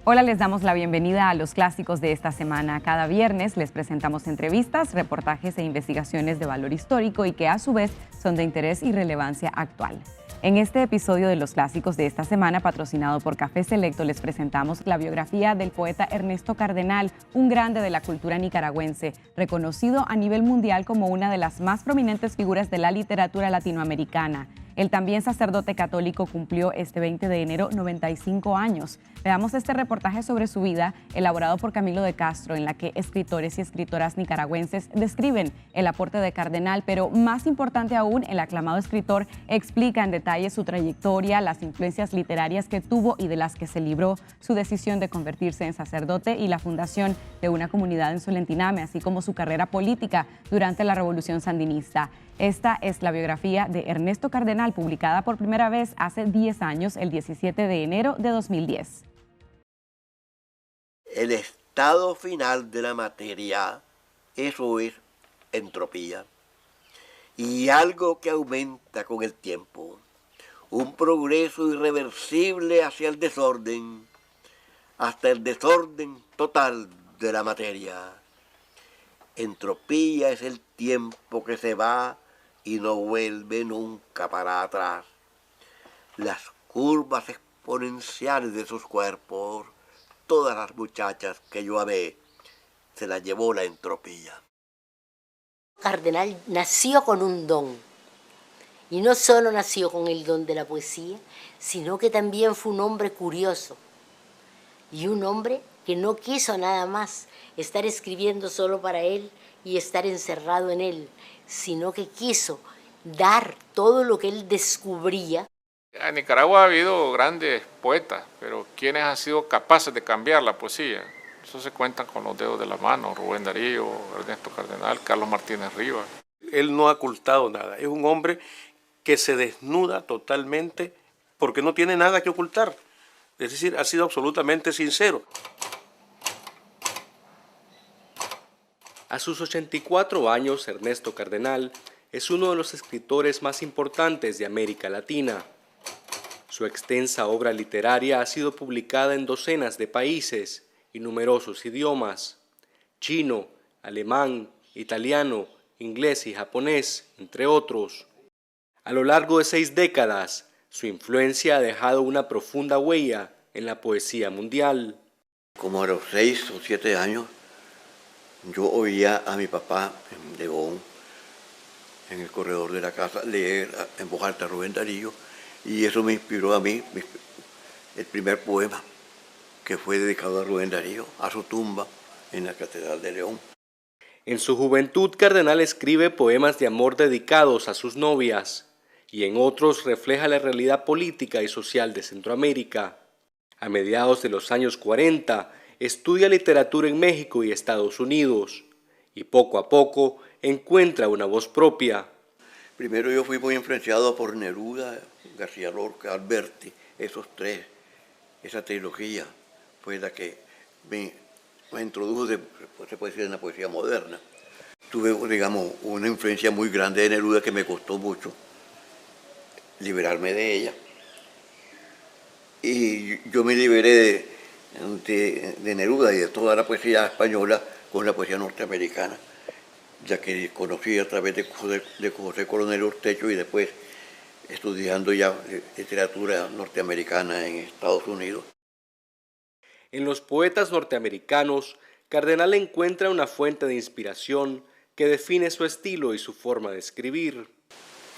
Hola, les damos la bienvenida a los clásicos de esta semana. Cada viernes les presentamos entrevistas, reportajes e investigaciones de valor histórico y que a su vez son de interés y relevancia actual. En este episodio de los clásicos de esta semana, patrocinado por Café Selecto, les presentamos la biografía del poeta Ernesto Cardenal, un grande de la cultura nicaragüense, reconocido a nivel mundial como una de las más prominentes figuras de la literatura latinoamericana. El también sacerdote católico cumplió este 20 de enero 95 años. Veamos este reportaje sobre su vida, elaborado por Camilo de Castro, en la que escritores y escritoras nicaragüenses describen el aporte de Cardenal, pero más importante aún, el aclamado escritor explica en detalle su trayectoria, las influencias literarias que tuvo y de las que se libró, su decisión de convertirse en sacerdote y la fundación de una comunidad en Solentiname, así como su carrera política durante la Revolución Sandinista. Esta es la biografía de Ernesto Cardenal, publicada por primera vez hace 10 años, el 17 de enero de 2010. El estado final de la materia, eso es entropía, y algo que aumenta con el tiempo, un progreso irreversible hacia el desorden, hasta el desorden total de la materia. Entropía es el tiempo que se va y no vuelve nunca para atrás. Las curvas exponenciales de sus cuerpos, todas las muchachas que yo amé, se las llevó la entropía. Cardenal nació con un don, y no solo nació con el don de la poesía, sino que también fue un hombre curioso, y un hombre que no quiso nada más estar escribiendo solo para él y estar encerrado en él, sino que quiso dar todo lo que él descubría. En Nicaragua ha habido grandes poetas, pero ¿quiénes han sido capaces de cambiar la poesía? Eso se cuentan con los dedos de la mano: Rubén Darío, Ernesto Cardenal, Carlos Martínez Rivas. Él no ha ocultado nada, es un hombre que se desnuda totalmente porque no tiene nada que ocultar. Es decir, ha sido absolutamente sincero. A sus 84 años, Ernesto Cardenal es uno de los escritores más importantes de América Latina. Su extensa obra literaria ha sido publicada en docenas de países y numerosos idiomas: chino, alemán, italiano, inglés y japonés, entre otros. A lo largo de 6 décadas, su influencia ha dejado una profunda huella en la poesía mundial. Como a los 6 o 7 años, yo oía a mi papá en León, en el corredor de la casa, leer en voz alta a Rubén Darío, y eso me inspiró a mí el primer poema, que fue dedicado a Rubén Darío, a su tumba en la Catedral de León. En su juventud, Cardenal escribe poemas de amor dedicados a sus novias, y en otros refleja la realidad política y social de Centroamérica. A mediados de los años 40, estudia literatura en México y Estados Unidos, y poco a poco encuentra una voz propia. Primero yo fui muy influenciado por Neruda, García Lorca, Alberti, esos tres. Esa trilogía fue la que me introdujo, se puede decir, en la poesía moderna. Tuve, digamos, una influencia muy grande de Neruda que me costó mucho liberarme de ella. Y yo me liberé de Neruda y de toda la poesía española con la poesía norteamericana, ya que conocí a través de José Coronel Urtecho y después estudiando ya literatura norteamericana en Estados Unidos. En los poetas norteamericanos, Cardenal encuentra una fuente de inspiración que define su estilo y su forma de escribir.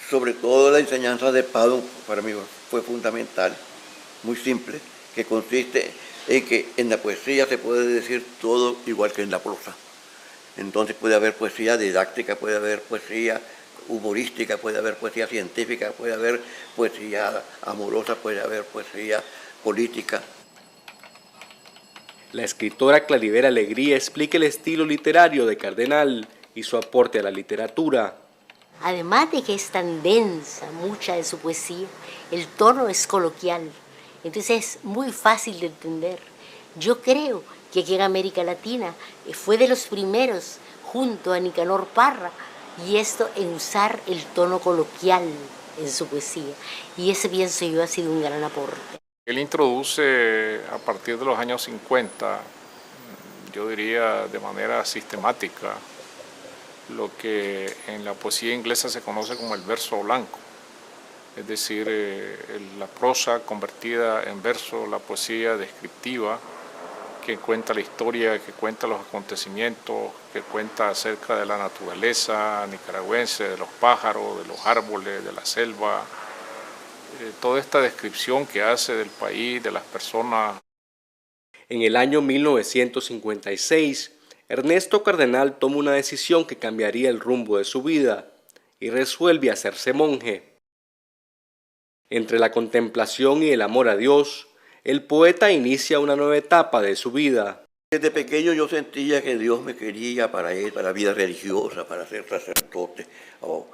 Sobre todo la enseñanza de Padua para mí fue fundamental, muy simple, que consiste en que en la poesía se puede decir todo igual que en la prosa. Entonces puede haber poesía didáctica, puede haber poesía humorística, puede haber poesía científica, puede haber poesía amorosa, puede haber poesía política. La escritora Claribel Alegría explica el estilo literario de Cardenal y su aporte a la literatura. Además de que es tan densa mucha de su poesía, el tono es coloquial, entonces es muy fácil de entender. Yo creo que aquí en América Latina fue de los primeros, junto a Nicanor Parra, y esto en usar el tono coloquial en su poesía. Y ese, pienso yo, ha sido un gran aporte. Él introduce a partir de los años 50, yo diría de manera sistemática, lo que en la poesía inglesa se conoce como el verso blanco, es decir, la prosa convertida en verso, la poesía descriptiva, que cuenta la historia, que cuenta los acontecimientos, que cuenta acerca de la naturaleza nicaragüense, de los pájaros, de los árboles, de la selva, toda esta descripción que hace del país, de las personas. En el año 1956, Ernesto Cardenal toma una decisión que cambiaría el rumbo de su vida y resuelve hacerse monje. Entre la contemplación y el amor a Dios, el poeta inicia una nueva etapa de su vida. Desde pequeño yo sentía que Dios me quería para él, para la vida religiosa, para ser sacerdote o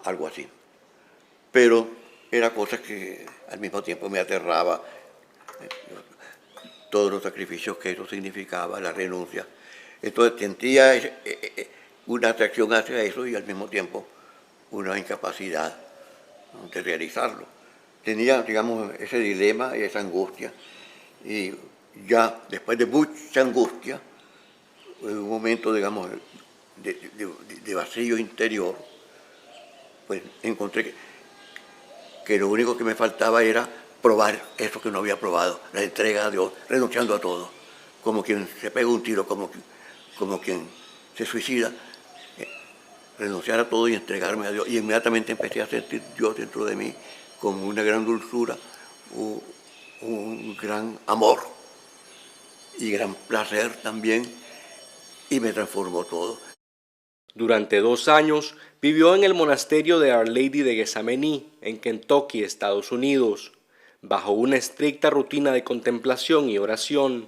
algo así. Pero era cosa que al mismo tiempo me aterraba, todos los sacrificios que eso significaba, la renuncia. Entonces sentía una atracción hacia eso y al mismo tiempo una incapacidad de realizarlo. Tenía, digamos, ese dilema y esa angustia. Y ya después de mucha angustia, un momento, digamos, de vacío interior, pues encontré que lo único que me faltaba era probar eso que no había probado, la entrega a Dios, renunciando a todo, como quien se pega un tiro, como quien se suicida, renunciar a todo y entregarme a Dios. Y inmediatamente empecé a sentir Dios dentro de mí como una gran dulzura, un gran amor y gran placer también, y me transformó todo. Durante 2 años vivió en el monasterio de Our Lady de Gethsemani, en Kentucky, Estados Unidos, bajo una estricta rutina de contemplación y oración.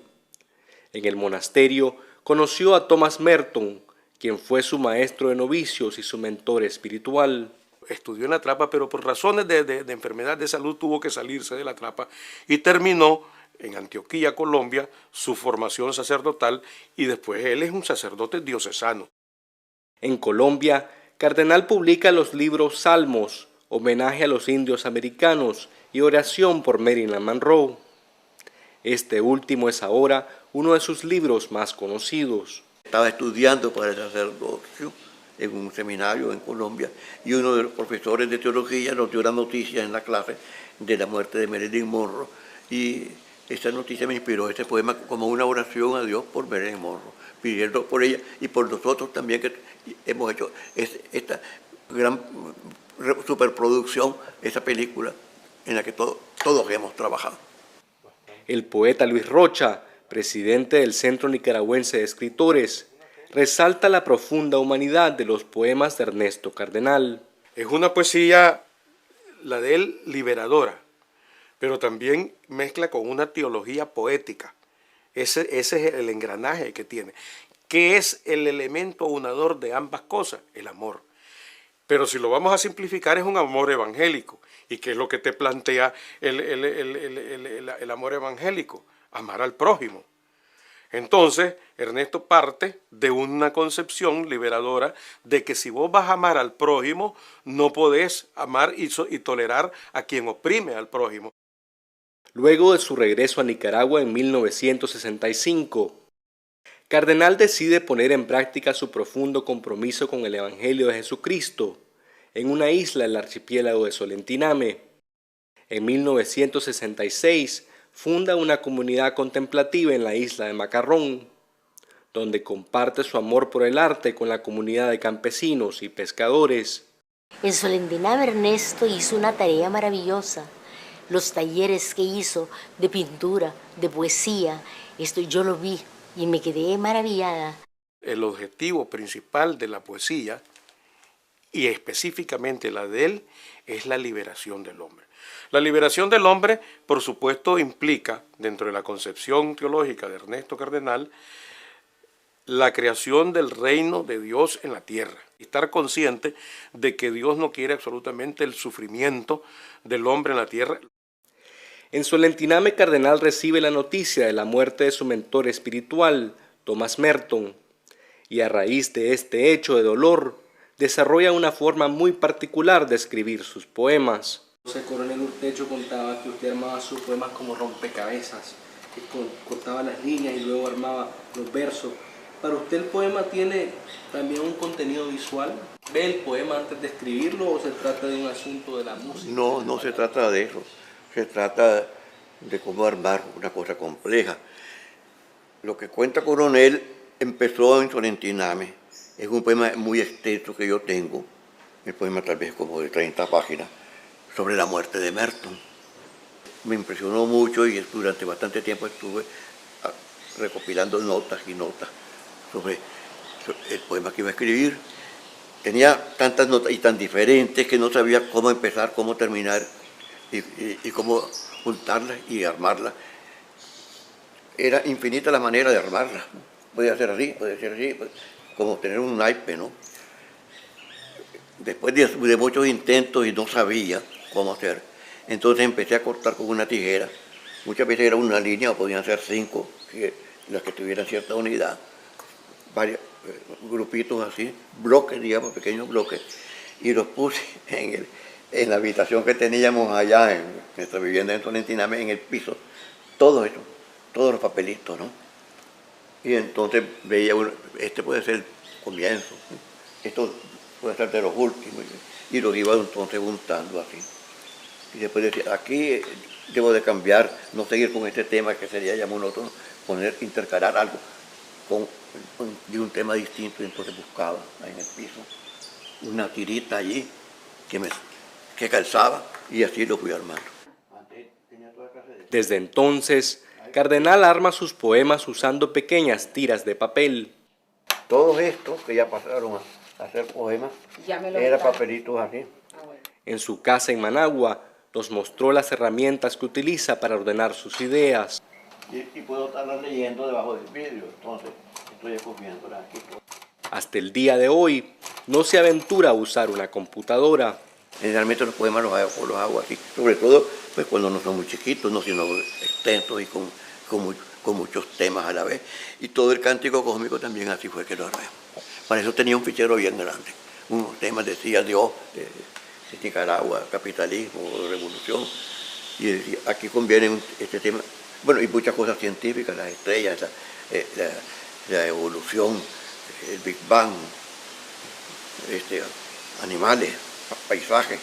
En el monasterio conoció a Thomas Merton, quien fue su maestro de novicios y su mentor espiritual. Estudió en la Trapa, pero por razones de enfermedad de salud tuvo que salirse de la Trapa y terminó en Antioquía, Colombia, su formación sacerdotal, y después él es un sacerdote diocesano. En Colombia, Cardenal publica los libros Salmos, Homenaje a los Indios Americanos y Oración por Marilyn Monroe. Este último es ahora uno de sus libros más conocidos. Estaba estudiando para el sacerdocio en un seminario en Colombia y uno de los profesores de teología nos dio la noticia en la clase de la muerte de Marilyn Monroe, y esa noticia me inspiró este poema como una oración a Dios por Marilyn Monroe, pidiendo por ella y por nosotros también que hemos hecho esta gran superproducción, esa película en la que todos hemos trabajado. El poeta Luis Rocha, presidente del Centro Nicaragüense de Escritores, resalta la profunda humanidad de los poemas de Ernesto Cardenal. Es una poesía, la de él, liberadora, pero también mezcla con una teología poética. Ese es el engranaje que tiene. ¿Qué es el elemento unador de ambas cosas? El amor. Pero si lo vamos a simplificar, es un amor evangélico. ¿Y qué es lo que te plantea el amor evangélico? Amar al prójimo. Entonces, Ernesto parte de una concepción liberadora de que si vos vas a amar al prójimo, no podés amar y tolerar a quien oprime al prójimo. Luego de su regreso a Nicaragua en 1965, Cardenal decide poner en práctica su profundo compromiso con el Evangelio de Jesucristo en una isla del archipiélago de Solentiname. En 1966 funda una comunidad contemplativa en la isla de Macarrón, donde comparte su amor por el arte con la comunidad de campesinos y pescadores. En Solentiname Ernesto hizo una tarea maravillosa. Los talleres que hizo de pintura, de poesía, esto yo lo vi y me quedé maravillada. El objetivo principal de la poesía, y específicamente la de él, es la liberación del hombre. La liberación del hombre, por supuesto, implica, dentro de la concepción teológica de Ernesto Cardenal, la creación del reino de Dios en la tierra. Estar consciente de que Dios no quiere absolutamente el sufrimiento del hombre en la tierra. En Solentiname, Cardenal recibe la noticia de la muerte de su mentor espiritual, Thomas Merton, y a raíz de este hecho de dolor, desarrolla una forma muy particular de escribir sus poemas. José Coronel Urtecho contaba que usted armaba sus poemas como rompecabezas, que cortaba las líneas y luego armaba los versos. ¿Para usted el poema tiene también un contenido visual? ¿Ve el poema antes de escribirlo o se trata de un asunto de la música? No, no se trata de eso. Se trata de cómo armar una cosa compleja. Lo que cuenta Coronel empezó en Solentiname. Es un poema muy extenso que yo tengo. El poema tal vez como de 30 páginas, sobre la muerte de Merton. Me impresionó mucho y durante bastante tiempo estuve recopilando notas y notas sobre el poema que iba a escribir. Tenía tantas notas y tan diferentes que no sabía cómo empezar, cómo terminar y cómo juntarlas y armarlas. Era infinita la manera de armarlas. Podía ser así, como tener un naipe, ¿no? Después de muchos intentos y no sabía cómo hacer, entonces empecé a cortar con una tijera. Muchas veces era una línea o podían ser 5, las que tuvieran cierta unidad. Varios grupitos así, bloques, digamos, pequeños bloques, y los puse en la habitación que teníamos allá en nuestra vivienda en Solentiname, en el piso, todo eso, todos los papelitos, ¿no? Y entonces veía uno, este puede ser el comienzo, ¿sí? Esto puede ser de los últimos, y los iba entonces juntando así. Y después decía, aquí debo de cambiar, no seguir con este tema que sería ya monótono, intercalar algo de un tema distinto, y entonces buscaba ahí en el piso una tirita allí que calzaba y así lo fui armando. Desde entonces, Cardenal arma sus poemas usando pequeñas tiras de papel. Todos estos que ya pasaron a hacer poemas, eran papelitos así. En su casa en Managua, nos mostró las herramientas que utiliza para ordenar sus ideas. Y puedo estarlas leyendo debajo del vidrio, entonces estoy escogiéndolas aquí. Hasta el día de hoy, no se aventura a usar una computadora. Generalmente los poemas los hago así, sobre todo pues, cuando no son muy chiquitos, no sino extensos y con muchos temas a la vez. Y todo el cántico cósmico también así fue que lo armé. Para eso tenía un fichero bien grande. Unos temas decía Dios, de Nicaragua, capitalismo, revolución. Y decía, aquí conviene este tema, bueno, y muchas cosas científicas, las estrellas, la evolución, el Big Bang, animales, paisajes.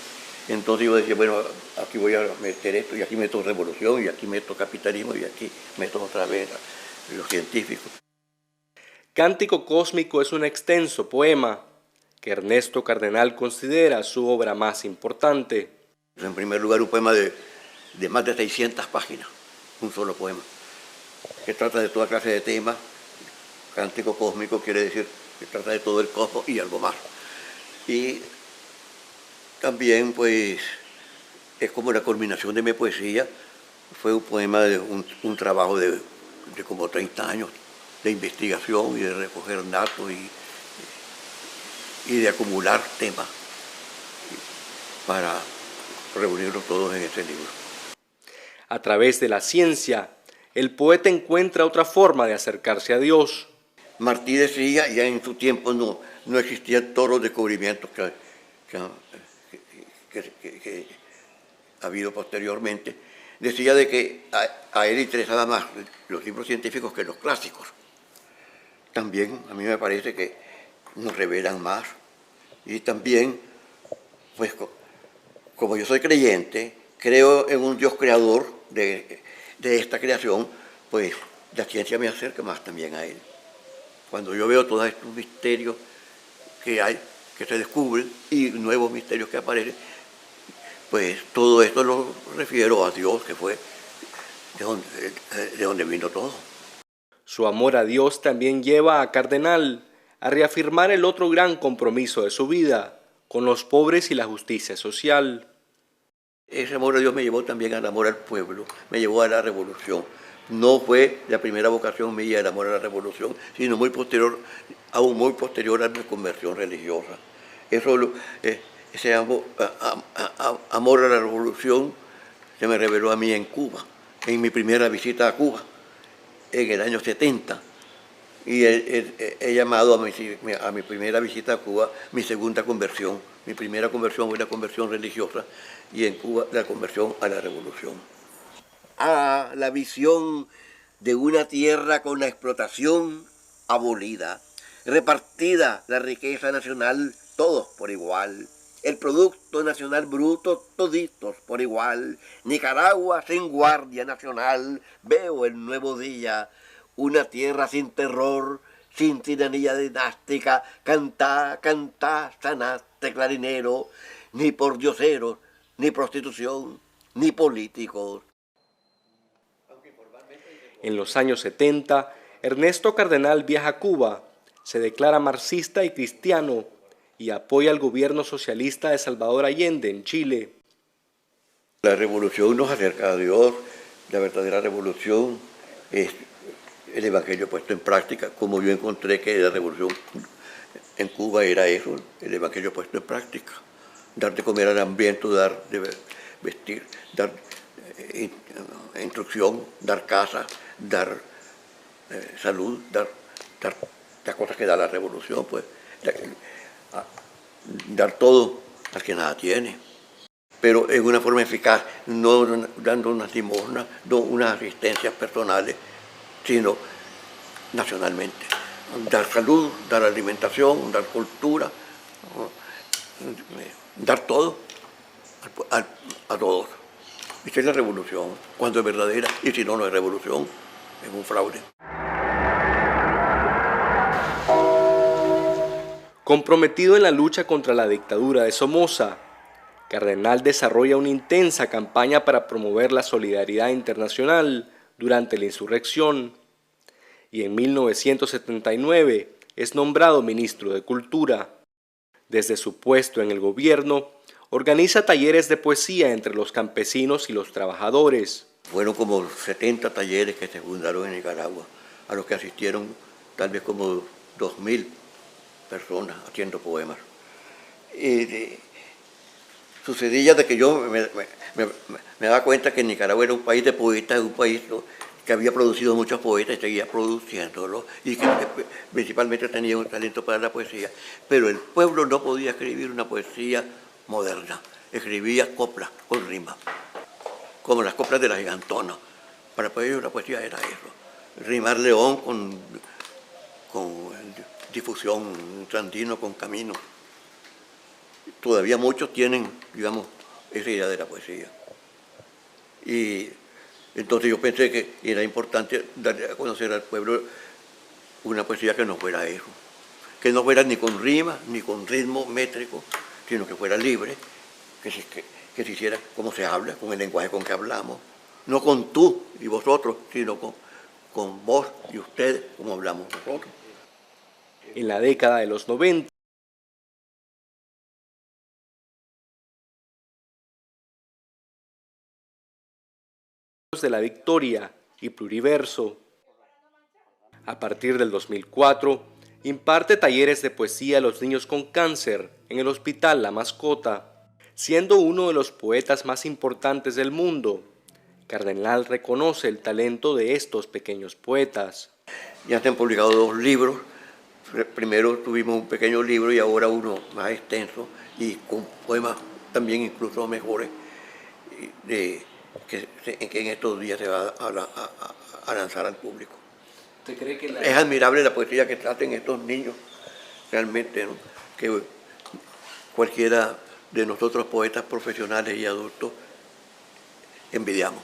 Entonces yo decía, bueno, aquí voy a meter esto, y aquí meto revolución, y aquí meto capitalismo, y aquí meto otra vez los científicos. Cántico Cósmico es un extenso poema que Ernesto Cardenal considera su obra más importante. En primer lugar, un poema de más de 600 páginas, un solo poema, que trata de toda clase de temas. Cántico Cósmico quiere decir que trata de todo el cosmos y algo más. Y también, pues, es como la culminación de mi poesía. Fue un poema de un trabajo de como 30 años de investigación y de recoger datos y de acumular temas para reunirlos todos en ese libro. A través de la ciencia, el poeta encuentra otra forma de acercarse a Dios. Martí decía, ya en su tiempo no existían todos los descubrimientos que ha habido posteriormente, decía de que a él interesaba más los libros científicos que los clásicos. También a mí me parece que nos revelan más. Y también, pues como yo soy creyente, creo en un Dios creador de esta creación, pues la ciencia me acerca más también a Él. Cuando yo veo todos estos misterios que hay, que se descubren, y nuevos misterios que aparecen, pues todo esto lo refiero a Dios, que fue de donde vino todo. Su amor a Dios también lleva a Cardenal a reafirmar el otro gran compromiso de su vida, con los pobres y la justicia social. Ese amor a Dios me llevó también al amor al pueblo, me llevó a la revolución. No fue la primera vocación mía el amor a la revolución, sino aún muy posterior a mi conversión religiosa. Ese amor a la revolución se me reveló a mí en Cuba, en mi primera visita a Cuba, en el año 70. Y he llamado a mi primera visita a Cuba mi segunda conversión, Mi primera conversión fue la conversión religiosa y en Cuba la conversión a la revolución. A la visión de una tierra con la explotación abolida, repartida la riqueza nacional, todos por igual. El Producto Nacional Bruto, toditos por igual. Nicaragua sin Guardia Nacional, veo el nuevo día. Una tierra sin terror, sin tiranía dinástica. Cantá, cantá, sanaste clarinero. Ni por dioseros, ni prostitución, ni políticos. En los años 70, Ernesto Cardenal viaja a Cuba, se declara marxista y cristiano y apoya al gobierno socialista de Salvador Allende en Chile. La revolución nos acerca a Dios, la verdadera revolución es el Evangelio puesto en práctica, como yo encontré que la revolución en Cuba era eso, el Evangelio puesto en práctica. Dar de comer al hambriento, dar de vestir, dar instrucción, dar casa, dar salud, dar las cosas que da la revolución, pues, dar todo al que nada tiene, pero en una forma eficaz, no dando unas limosnas, no unas asistencias personales, sino nacionalmente. Dar salud, dar alimentación, dar cultura, dar todo a todos. Esa es la revolución, cuando es verdadera, y si no, no es revolución, es un fraude. Comprometido en la lucha contra la dictadura de Somoza, Cardenal desarrolla una intensa campaña para promover la solidaridad internacional durante la insurrección y en 1979 es nombrado ministro de Cultura. Desde su puesto en el gobierno, organiza talleres de poesía entre los campesinos y los trabajadores. Fueron como 70 talleres que se fundaron en Nicaragua, a los que asistieron tal vez como 2.000 personas haciendo poemas. Sucedía de que yo me daba cuenta que Nicaragua era un país de poetas, un país que había producido muchos poetas y seguía produciéndolos, y que principalmente tenía un talento para la poesía. Pero el pueblo no podía escribir una poesía moderna, escribía coplas con rima, como las coplas de la Gigantona. Para ellos la poesía era eso, rimar león con difusión, trandino con camino. Todavía muchos tienen, digamos, esa idea de la poesía. Y entonces yo pensé que era importante darle a conocer al pueblo una poesía que no fuera eso, que no fuera ni con rima, ni con ritmo métrico, sino que fuera libre, que se hiciera como se habla, con el lenguaje con que hablamos, no con tú y vosotros, sino con vos y ustedes, como hablamos nosotros. En la década de los 90, de la Victoria y Pluriverso. A partir del 2004, imparte talleres de poesía a los niños con cáncer en el Hospital La Mascota. Siendo uno de los poetas más importantes del mundo, Cardenal reconoce el talento de estos pequeños poetas. Ya se han publicado 2 libros. Primero tuvimos un pequeño libro y ahora uno más extenso y con poemas también incluso mejores, que en estos días se va a lanzar al público. ¿Usted cree que Es admirable la poesía que hacen estos niños, realmente, ¿no? Que cualquiera de nosotros poetas profesionales y adultos envidiamos.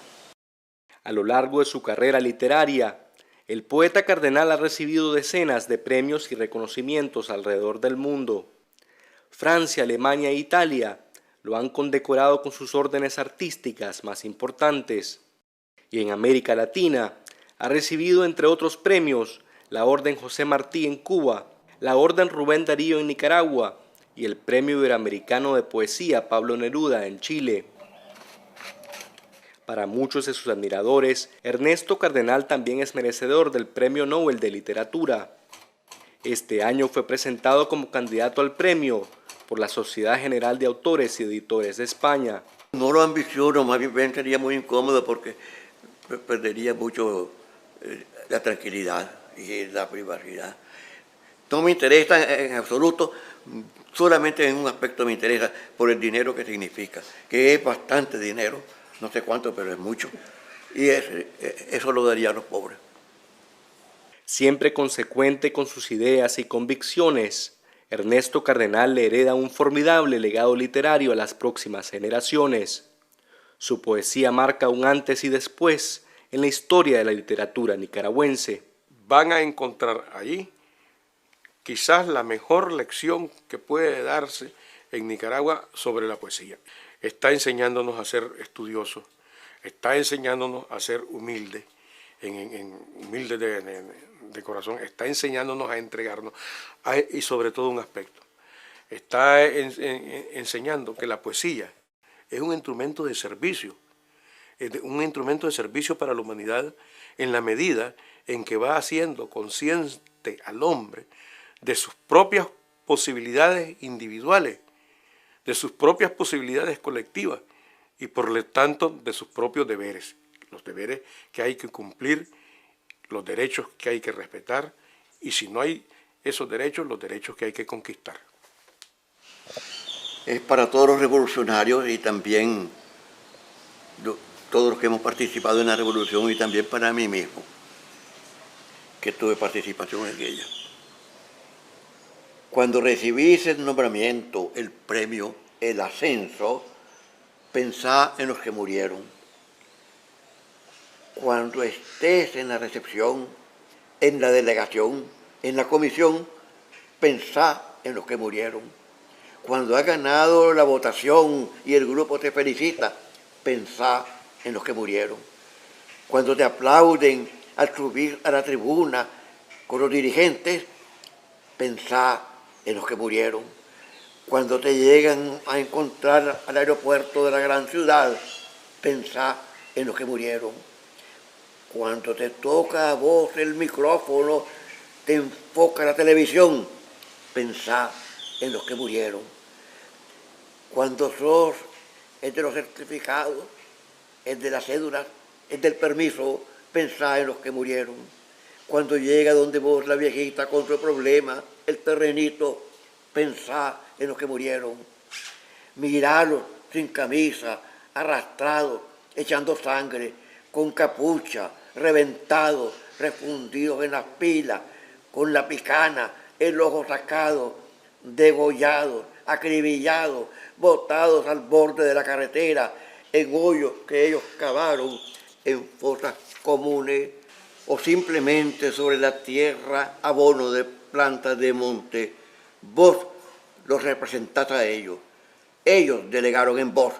A lo largo de su carrera literaria, el poeta Cardenal ha recibido decenas de premios y reconocimientos alrededor del mundo. Francia, Alemania e Italia lo han condecorado con sus órdenes artísticas más importantes. Y en América Latina ha recibido, entre otros premios, la Orden José Martí en Cuba, la Orden Rubén Darío en Nicaragua y el Premio Iberoamericano de Poesía Pablo Neruda en Chile. Para muchos de sus admiradores, Ernesto Cardenal también es merecedor del Premio Nobel de Literatura. Este año fue presentado como candidato al premio por la Sociedad General de Autores y Editores de España. No lo ambiciono, más bien sería muy incómodo porque perdería mucho la tranquilidad y la privacidad. No me interesa en absoluto solamente en un aspecto me interesa, por el dinero que significa, que es bastante dinero, no sé cuánto, pero es mucho, y eso lo daría a los pobres. Siempre consecuente con sus ideas y convicciones, Ernesto Cardenal le hereda un formidable legado literario a las próximas generaciones. Su poesía marca un antes y después en la historia de la literatura nicaragüense. Van a encontrar allí quizás la mejor lección que puede darse en Nicaragua sobre la poesía. Está enseñándonos a ser estudiosos, está enseñándonos a ser humildes, humildes de corazón, está enseñándonos a entregarnos, y sobre todo un aspecto, está enseñando que la poesía es un instrumento de servicio, para la humanidad en la medida en que va haciendo consciente al hombre de sus propias posibilidades individuales, de sus propias posibilidades colectivas y por lo tanto de sus propios deberes, los deberes que hay que cumplir, los derechos que hay que respetar y si no hay esos derechos, los derechos que hay que conquistar. Es para todos los revolucionarios y también todos los que hemos participado en la revolución y también para mí mismo, que tuve participación en ella. Cuando recibí ese nombramiento, el premio, el ascenso, pensá en los que murieron. Cuando estés en la recepción, en la delegación, en la comisión, pensá en los que murieron. Cuando has ganado la votación y el grupo te felicita, pensá en los que murieron. Cuando te aplauden al subir a la tribuna con los dirigentes, pensá en los que murieron. Cuando te llegan a encontrar al aeropuerto de la gran ciudad, pensá en los que murieron. Cuando te toca a vos el micrófono, te enfoca la televisión, pensá en los que murieron. Cuando sos el de los certificados, el de las cédulas, el del permiso, pensá en los que murieron. Cuando llega donde vos la viejita con su problema, el terrenito, pensá en los que murieron. Miralos sin camisa, arrastrados, echando sangre, con capucha, reventados, refundidos en las pilas, con la picana, el ojo sacado, degollados, acribillados, botados al borde de la carretera, en hoyos que ellos cavaron, en fosas comunes, o simplemente sobre la tierra, abono de plantas de monte. Vos los representás a ellos. Ellos delegaron en vos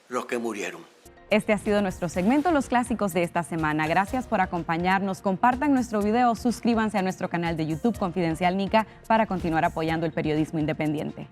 los que murieron. Este ha sido nuestro segmento Los Clásicos de esta semana. Gracias por acompañarnos. Compartan nuestro video, suscríbanse a nuestro canal de YouTube Confidencial Nica para continuar apoyando el periodismo independiente.